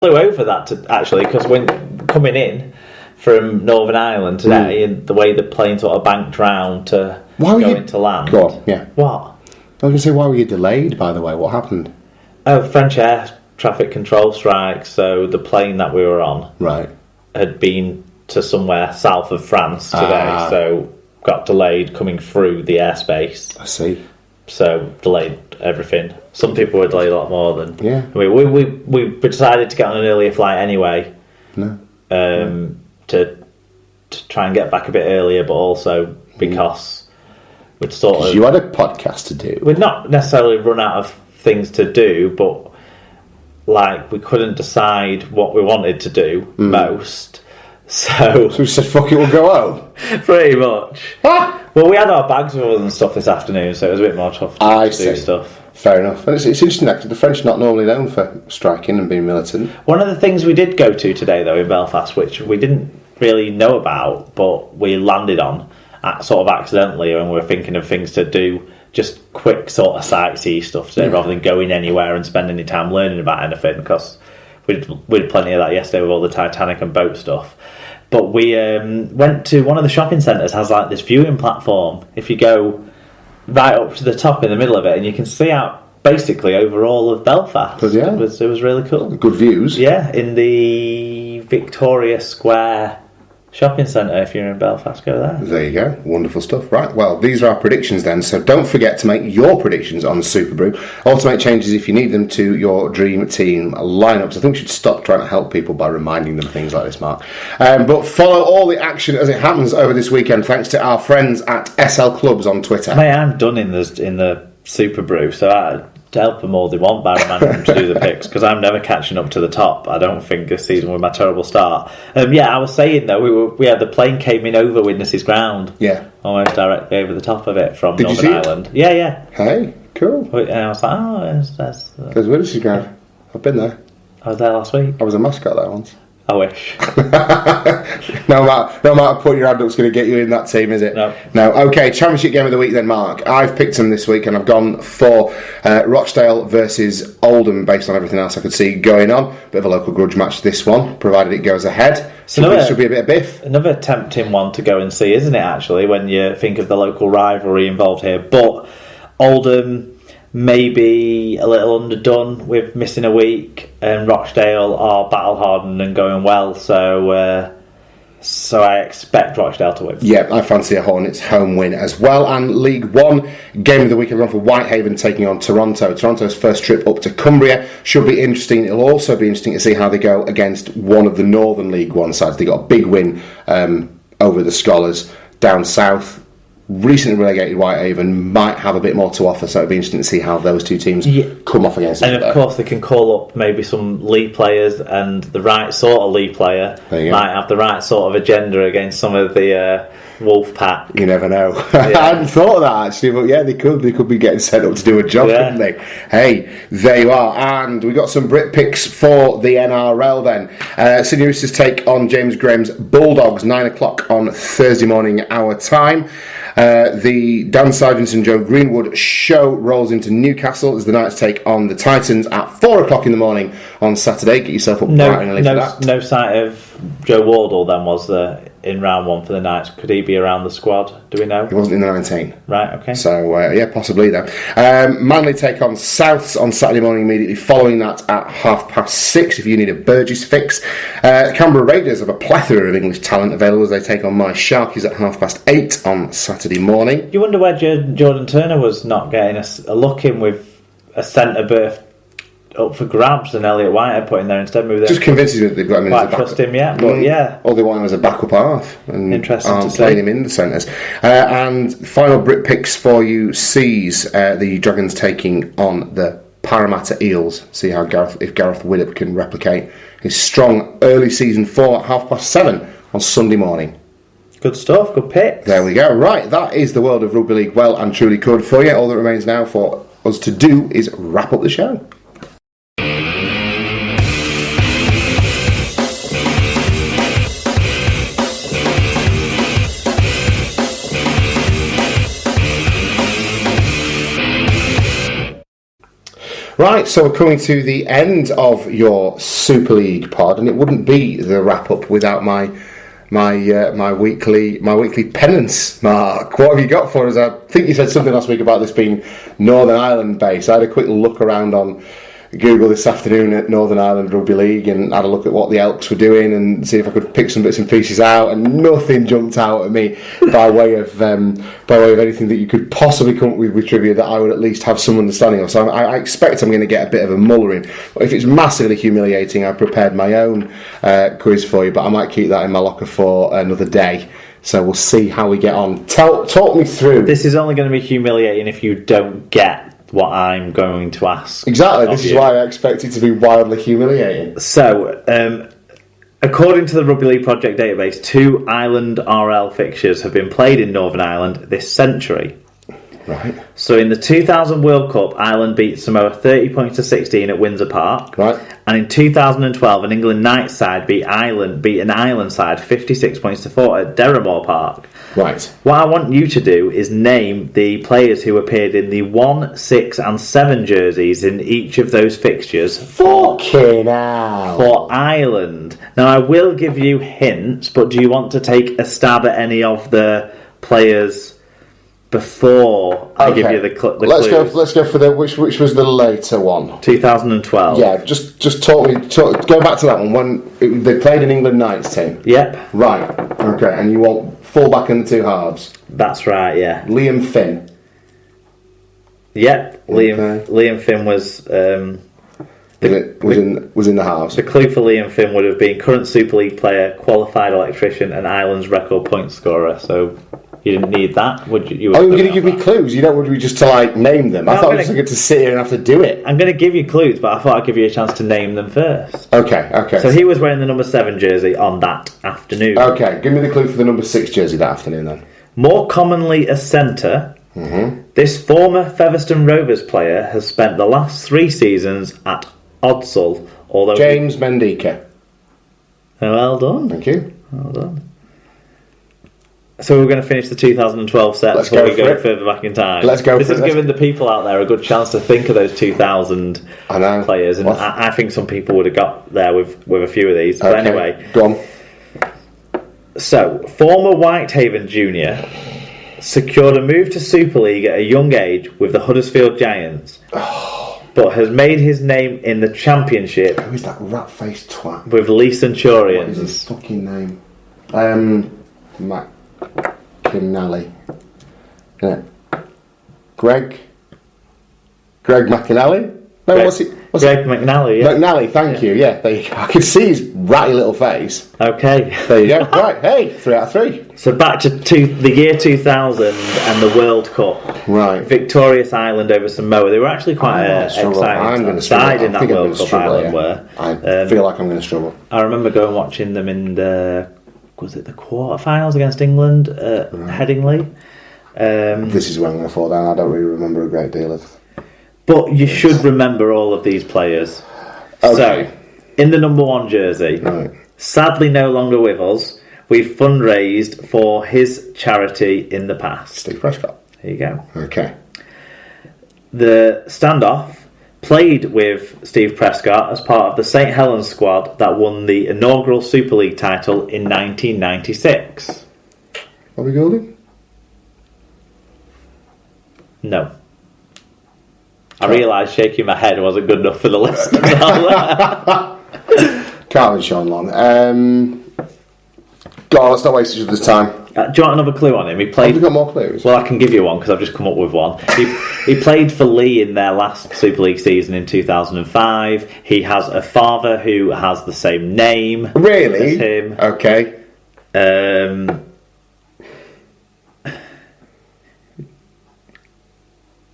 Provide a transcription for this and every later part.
flew over that actually, because when coming in from Northern Ireland today, and the way the plane sort of banked round to into land. Go on, yeah. What? I was going to say, why were you delayed, by the way? What happened? Oh, French air traffic control strike. So the plane that we were on had been to somewhere south of France today, so got delayed coming through the airspace. I see. So delayed everything. Some people were delayed a lot more than... Yeah. I mean, we decided to get on an earlier flight anyway. To try and get back a bit earlier, but also because we'd sort of... You had a podcast to do. We'd not necessarily run out of things to do, but like we couldn't decide what we wanted to do most. So we said, fuck it, we'll go home. Pretty much. Well, we had our bags with us and stuff this afternoon, so it was a bit more tough to do stuff. Fair enough. And it's interesting, actually, the French are not normally known for striking and being militant. One of the things we did go to today, though, in Belfast, which we didn't really know about, but we landed on sort of accidentally when we were thinking of things to do, just quick sort of sightsee stuff today, rather than going anywhere and spending any time learning about anything, because we'd plenty of that yesterday with all the Titanic and boat stuff. But we went to one of the shopping centres, has like this viewing platform. If you go right up to the top in the middle of it, and you can see out basically over all of Belfast. Yeah. It was really cool. Good views. Yeah, in the Victoria Square shopping centre. If you're in Belfast, go there. There you go. Wonderful stuff. Right, well, these are our predictions then, so don't forget to make your predictions on Super Brew. Also make changes if you need them to your dream team lineups. I think we should stop trying to help people by reminding them things like this, Mark. But follow all the action as it happens over this weekend, thanks to our friends at SL Clubs on Twitter. Mate, I'm done in the Super Brew, so I help them all they want by reminding them to do the picks, because I'm never catching up to the top, I don't think, this season with my terrible start. I was saying though, we had the plane came in over Witness's Ground, almost directly over the top of it from Northern Ireland. Yeah. Hey, cool. And I was like, there's Witness's Ground. I've been there. I was there last week. I was a mascot there once. I wish. No matter putting your hand up is going to get you in that team, is it? No. Okay, championship game of the week then, Mark. I've picked them this week and I've gone for Rochdale versus Oldham based on everything else I could see going on. Bit of a local grudge match, this one, provided it goes ahead. Should be a bit of biff. Another tempting one to go and see, isn't it, actually, when you think of the local rivalry involved here. But Oldham maybe a little underdone with missing a week, and Rochdale are battle hardened and going well, so I expect Rochdale to win. Yeah, I fancy a Hornets home win as well. And League One game of the week, I've gone for Whitehaven taking on Toronto. Toronto's first trip up to Cumbria should be interesting. It'll also be interesting to see how they go against one of the Northern League One sides. They got a big win over the Scholars down south. Recently relegated Whitehaven might have a bit more to offer, so it'll be interesting to see how those two teams come off against each other. And of course they can call up maybe some League players, and the right sort of League player might have the right sort of agenda against some of the Wolf Pack. You never know. I hadn't thought of that actually, but yeah, they could be getting set up to do a job, couldn't they? Hey, there you are. And we got some Brit picks for the NRL then. Sydney Roosters take on James Graham's Bulldogs, 9 o'clock on Thursday morning our time. The Dan Sargent and Joe Greenwood show rolls into Newcastle as the Knights take on the Titans at 4 o'clock in the morning on Saturday. Get yourself up bright and early for that. No sight of Joe Wardle then, was there, in round one for the Knights? Could he be around the squad? Do we know? He wasn't in the 19. Right, okay. So, possibly then. Manly take on Souths on Saturday morning immediately following that at 6:30 if you need a Burgess fix. Canberra Raiders have a plethora of English talent available as they take on my Sharkies at 8:30 on Saturday morning. You wonder where Jordan Turner was not getting a look in with a centre berth up for grabs, and Elliot Whitehead put in there instead. Just convinces me that they've got him in as a backup. Trust him yet, but yeah. All they want him as a backup half, and interesting to playing him in the centres. And final Brit picks for you sees the Dragons taking on the Parramatta Eels. See how if Gareth Widdop can replicate his strong early season form at 7:30 on Sunday morning. Good stuff, good pick. There we go. Right, that is the world of rugby league well and truly covered for you. All that remains now for us to do is wrap up the show. Right, so we're coming to the end of your Super League pod, and it wouldn't be the wrap up without my weekly penance, Mark. What have you got for us? I think you said something last week about this being Northern Ireland based. I had a quick look around on Google this afternoon at Northern Ireland Rugby League and had a look at what the Elks were doing and see if I could pick some bits and pieces out, and nothing jumped out at me by way of anything that you could possibly come up with trivia that I would at least have some understanding of. So I expect I'm going to get a bit of a mullering. But if it's massively humiliating, I've prepared my own quiz for you, but I might keep that in my locker for another day. So we'll see how we get on. Talk me through. This is only going to be humiliating if you don't get what I'm going to ask. Exactly, this is why I expect it to be wildly humiliating. So, according to the Rugby League Project database, 2 Ireland RL fixtures have been played in Northern Ireland this century. Right. So in the 2000 World Cup, Ireland beat Samoa 30 points to 16 at Windsor Park. Right. And in 2012, an England Knights side beat an Ireland side 56 points to 4 at Derrimore Park. Right. What I want you to do is name the players who appeared in the 1, 6 and 7 jerseys in each of those fixtures. Fucking hell. For Ireland. Now, I will give you hints, but do you want to take a stab at any of the players before I give you the clues? Let's go for the which was the later one. 2012. Yeah, just go back to that one when they played an England Knights team. Yep. Right. Okay, and you want fullback and the 2 halves. That's right. Yeah. Liam Finn. Yep. Okay. Liam Finn was was in the halves. The clue for Liam Finn would have been current Super League player, qualified electrician, and Ireland's record point scorer. So. You didn't need that, would you? You're going to give me clues. You don't want me just to name them. I thought I was going to sit here and have to do it. I'm going to give you clues, but I thought I'd give you a chance to name them first. Okay. So he was wearing the number 7 jersey on that afternoon. Okay, give me the clue for the number 6 jersey that afternoon then. More commonly a centre, this former Featherstone Rovers player has spent the last 3 seasons at Odsal. Although James Mendika. Well done. Thank you. Well done. So we're going to finish the 2012 set before we go further back in time. Let's go. This has given the people out there a good chance to think of those 2000 players, and I think some people would have got there with a few of these. But anyway, go on. So, former Whitehaven junior secured a move to Super League at a young age with the Huddersfield Giants, but has made his name in the Championship. Who is that rat-faced twat? With Lee Centurions. What is his fucking name? McInally. Yeah. Greg McInally? No, what's it? Greg McNally, yeah. McNally, thank you. Yeah, there you go. I could see his ratty little face. Okay. There you go. Right, hey, 3 out of 3. So back to the year 2000 and the World Cup. Right. Victorious Ireland over Samoa. They were actually quite exciting side in that World Cup, Ireland were. I feel like I'm going to struggle. I remember going and watching them in the quarterfinals against England at Headingley. This is where I'm going to fall down. I don't really remember a great deal of. But you should remember all of these players. Okay. So, in the number 1 jersey, sadly no longer with us, we've fundraised for his charity in the past. Steve Prescott. There you go. Okay. The standoff played with Steve Prescott as part of the St Helens squad that won the inaugural Super League title in 1996. Bobby Goulding? No. I realised shaking my head wasn't good enough for the list. Can't be Sean Long. Go on, let's not waste each other's time. Do you want another clue on him? He played. Have you got more clues? Well, I can give you one because I've just come up with one. He played for Lee in their last Super League season in 2005. He has a father who has the same name really? as him. Okay.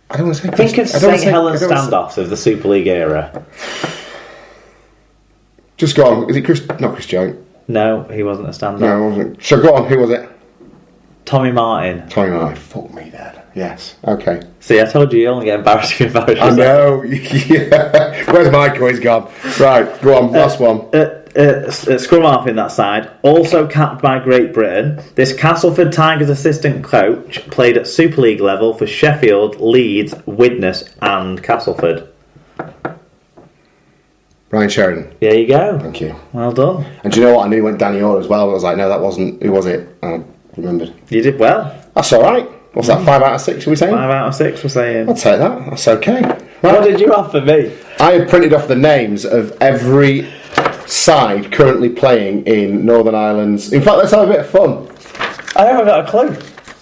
I don't want to say. Think of St Helens standoffs of the Super League era. Just go on. Is it Chris? Not Chris Joint. No, he wasn't a standoff. No, it wasn't. So go on. Who was it? Tommy Martin. Tommy Martin. Fuck me, Dad. Yes. Okay. See, I told you only get embarrassed. I know. Yeah. Where's my quiz gone? Right. Go on. Last one. Scrum half in that side, also capped by Great Britain. This Castleford Tigers assistant coach played at Super League level for Sheffield, Leeds, Widnes and Castleford. Ryan Sheridan. There you go. Thank you. Well done. And do you know what? I knew he went Danny Orr as well. I was like, no, that wasn't. Who was it? I remembered. You did well. That's all right. What's that? 5 out of 6? Are we saying? 5 out of 6, we're saying. I'll take that. That's okay. Right. What did you have for me? I had printed off the names of every side currently playing in Northern Ireland's. In fact, let's have a bit of fun. I haven't got a clue.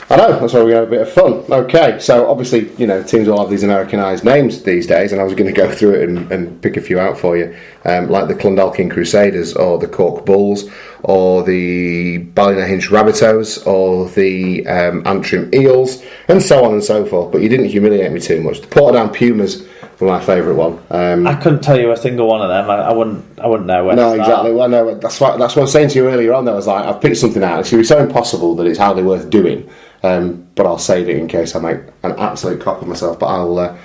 I know, that's why we're going to have a bit of fun. Okay, so obviously, teams all have these Americanised names these days, and I was going to go through it and pick a few out for you, like the Clondalkin Crusaders, or the Cork Bulls, or the Ballynahinch Rabbitohs, or the Antrim Eels, and so on and so forth. But you didn't humiliate me too much. The Portadown Pumas were my favourite one. I couldn't tell you a single one of them. I wouldn't know where. No, exactly. Well, no, that's what I was saying to you earlier on. I was like, I've picked something out. It's going to be so impossible that it's hardly worth doing. But I'll save it in case I make an absolute cock of myself. But I'll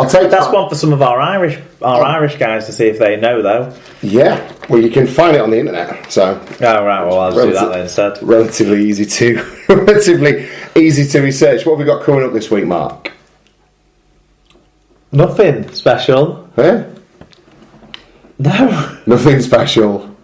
take that's one for some of our Irish guys to see if they know, though. Yeah, well, you can find it on the internet. So oh right, well I'll just do that then instead. Relatively easy to research. What have we got coming up this week, Mark? Nothing special. Yeah? No. Nothing special.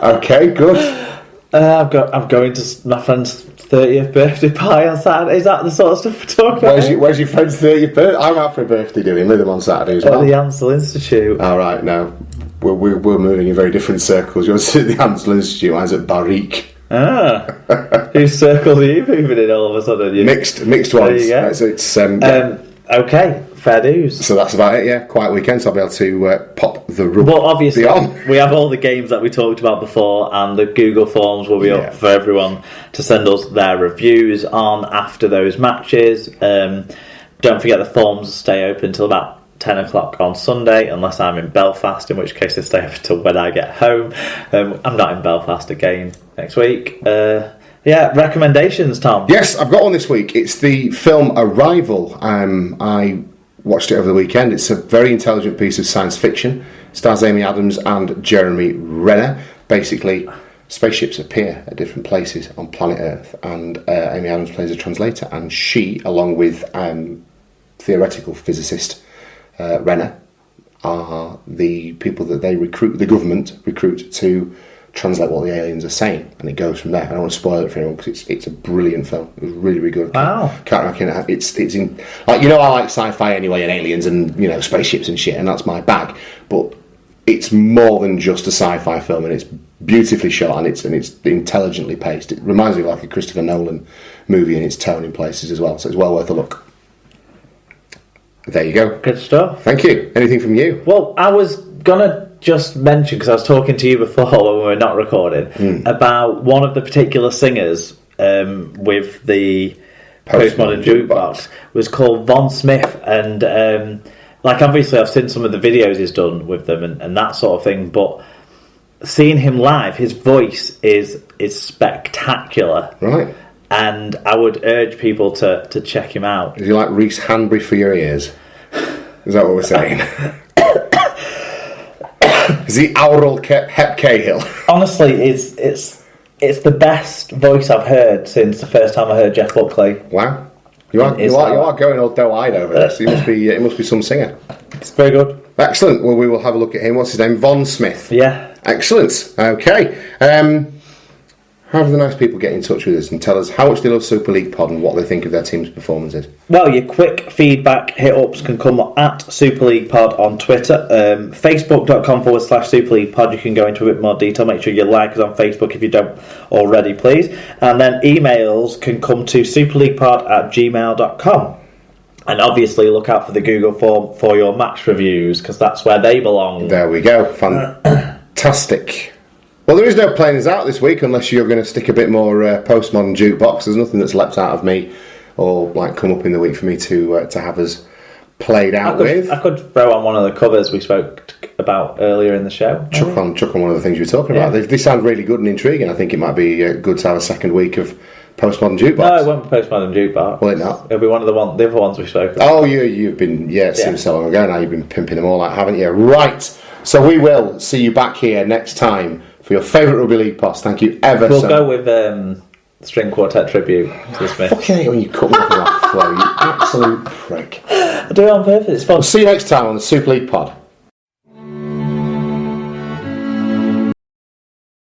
Okay, good. I'm going to my friend's 30th birthday party on Saturday. Is that the sort of stuff we're talking about? Where's your friend's 30th birthday? I'm out for a birthday doing with him on Saturday as well. At the Ansel Institute. All right, no. We're moving in very different circles. Yours at the Ansel Institute, mine's at Barrique. Ah. Whose circles are you moving in all of a sudden? Mixed ones. There you go. So it's, okay, fair dues. So that's about it, yeah. Quiet weekend, so I'll be able to pop the rub. Well, obviously, on. we have all the games that we talked about before, and the Google Forms will be up for everyone to send us their reviews on after those matches. Don't forget the forms stay open until about 10 o'clock on Sunday, unless I'm in Belfast, in which case they stay open until when I get home. I'm not in Belfast again next week. Recommendations, Tom. Yes, I've got one this week. It's the film Arrival. I watched it over the weekend. It's a very intelligent piece of science fiction. Stars Amy Adams and Jeremy Renner. Basically, spaceships appear at different places on planet Earth, and Amy Adams plays a translator, and she, along with theoretical physicist Renner, are the people that the government recruit to translate what the aliens are saying, and it goes from there. I don't want to spoil it for anyone because it's a brilliant film. It was really, really good. Wow. Can't reckon it's in, like, I like sci-fi anyway, and aliens and spaceships and shit, and that's my bag. But it's more than just a sci-fi film, and it's beautifully shot, and it's intelligently paced. It reminds me of like a Christopher Nolan movie in its tone in places as well. So it's well worth a look. There you go. Good stuff. Thank you. Anything from you? Well, I was gonna just mention, because I was talking to you before when we were not recording, about one of the particular singers with the Postmodern Jukebox was called Von Smith, and obviously I've seen some of the videos he's done with them and that sort of thing, but seeing him live, his voice is spectacular. Right. And I would urge people to check him out. Is he like Reese Hanbury for your ears? Is that what we're saying? Is he Aural Hep Cahill? Honestly, it's the best voice I've heard since the first time I heard Jeff Buckley. Wow, you are going all doe-eyed over this. He must be some singer. It's very good. Excellent. Well, we will have a look at him. What's his name? Von Smith. Yeah. Excellent. Okay. How do the nice people get in touch with us and tell us how much they love Super League Pod and what they think of their team's performances? Well, your quick feedback hit-ups can come at Super League Pod on Twitter. Facebook.com/Super League Pod. You can go into a bit more detail. Make sure you like us on Facebook if you don't already, please. And then emails can come to superleaguepod@gmail.com. And obviously look out for the Google form for your match reviews, because that's where they belong. There we go. Fantastic. Well, there is no playing us out this week unless you're going to stick a bit more postmodern jukebox. There's nothing that's leapt out of me or come up in the week for me to have us played out with. I could throw on one of the covers we spoke about earlier in the show. Chuck on one of the things you were talking about. They sound really good and intriguing. I think it might be good to have a second week of postmodern jukebox. No, it won't be postmodern jukebox. Will it not? It'll be one of the other ones we spoke about. Oh, you've been it seems so long ago now. You've been pimping them all out, haven't you? Right. So we will see you back here next time for your favourite Rugby League post. Thank you ever so much. We'll go with string quartet tribute to the Smiths. Fucking hate when you cut me off on that flow, you absolute prick. I do it on purpose. It's fun. We'll see you next time on the Super League Pod.